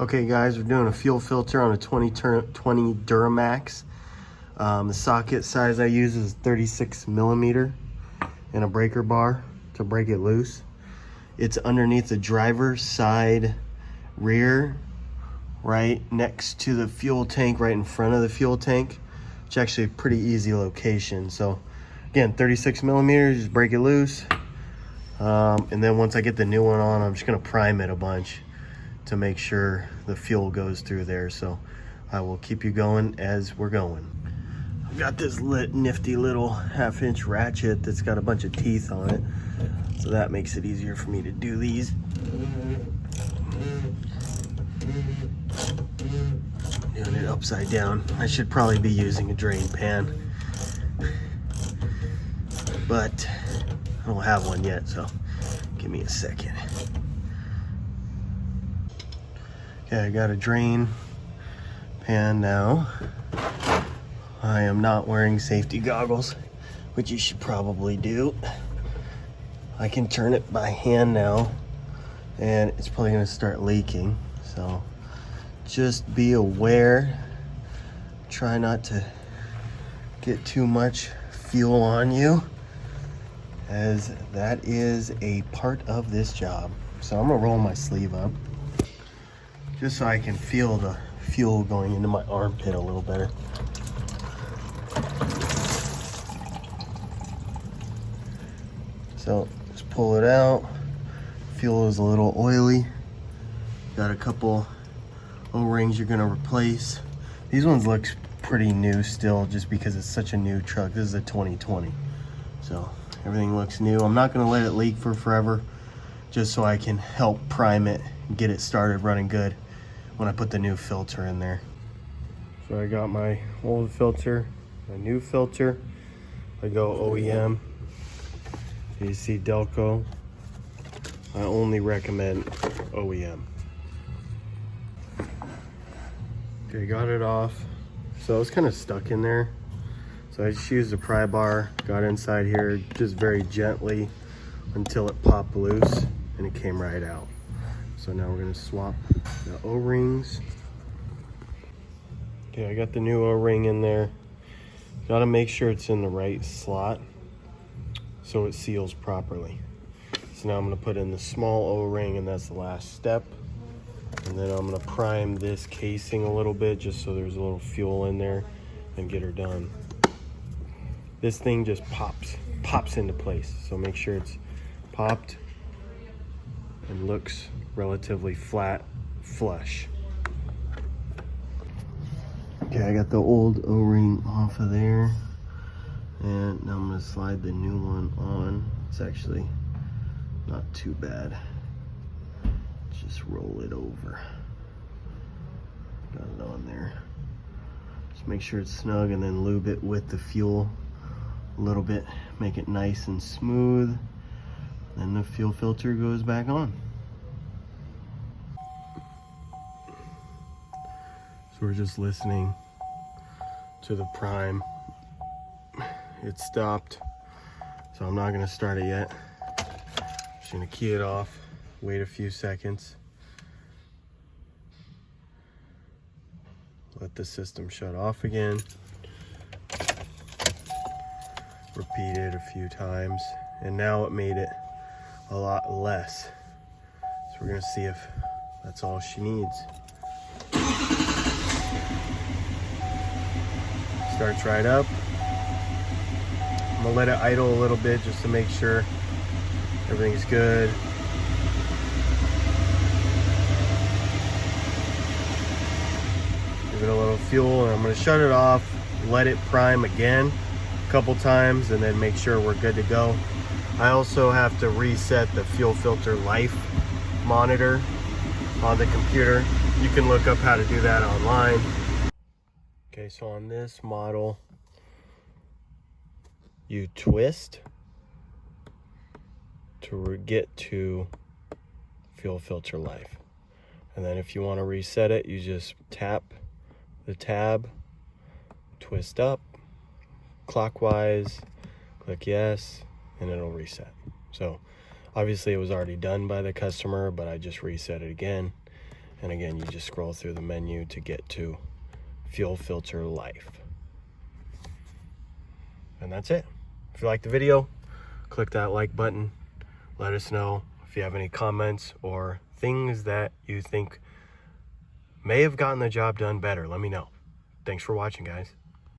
Okay guys, we're doing a fuel filter on a 2020 Duramax. The socket size I use is 36 millimeter and a breaker bar to break it loose. It's underneath the driver's side rear, right next to the fuel tank, right in front of the fuel tank. It's actually a pretty easy location. So again, 36 millimeters, just break it loose. And then once I get the new one on, I'm just gonna prime it a bunch to make sure the fuel goes through there. So I will keep you going as we're going. I've got this nifty little 1/2-inch ratchet that's got a bunch of teeth on it, so that makes it easier for me to do these. Doing it upside down. I should probably be using a drain pan, but I don't have one yet, so give me a second. Okay, I got a drain pan now. I am not wearing safety goggles, which you should probably do. I can turn it by hand now, and it's probably gonna start leaking. So just be aware. Try not to get too much fuel on you, as that is a part of this job. So I'm gonna roll my sleeve up, just so I can feel the fuel going into my armpit a little better. So just pull it out. Fuel is a little oily. Got a couple O-rings you're gonna replace. These ones look pretty new still, just because it's such a new truck. This is a 2020. So everything looks new. I'm not gonna let it leak for forever, just so I can help prime it and get it started running good when I put the new filter in there. So I got my old filter, my new filter. I go OEM. You see Delco. I only recommend OEM. Okay, got it off. So it was kind of stuck in there. So I just used a pry bar, got inside here just very gently until it popped loose and it came right out. So now we're gonna swap the O-rings. Okay, I got the new O-ring in there. Gotta make sure it's in the right slot so it seals properly. So now I'm gonna put in the small O-ring, and that's the last step. And then I'm gonna prime this casing a little bit just so there's a little fuel in there and get her done. This thing just pops into place. So make sure it's popped and looks relatively flat, flush. Okay, I got the old O-ring off of there, and now I'm gonna slide the new one on. It's actually not too bad. Just roll it over. Got it on there. Just make sure it's snug, and then lube it with the fuel a little bit. Make it nice and smooth. Then the fuel filter goes back on. So we're just listening to the prime. It stopped, so I'm not gonna start it yet. Just gonna key it off, wait a few seconds, let the system shut off again, repeat it a few times, and now it made it a lot less. So we're gonna see if that's all she needs. Starts right up. I'm gonna let it idle a little bit just to make sure everything's good. Give it a little fuel, and I'm gonna shut it off, let it prime again a couple times, and then make sure we're good to go. I also have to reset the fuel filter life monitor on the computer. You can look up how to do that online. Okay, so on this model, you twist to get to fuel filter life. And then if you want to reset it, you just tap the tab, twist up, clockwise, click yes, and it'll reset. So obviously it was already done by the customer, but I just reset it again. And again, you just scroll through the menu to get to fuel filter life. And that's it. If you like the video, click that like button. Let us know if you have any comments or things that you think may have gotten the job done better. Let me know. Thanks for watching, guys.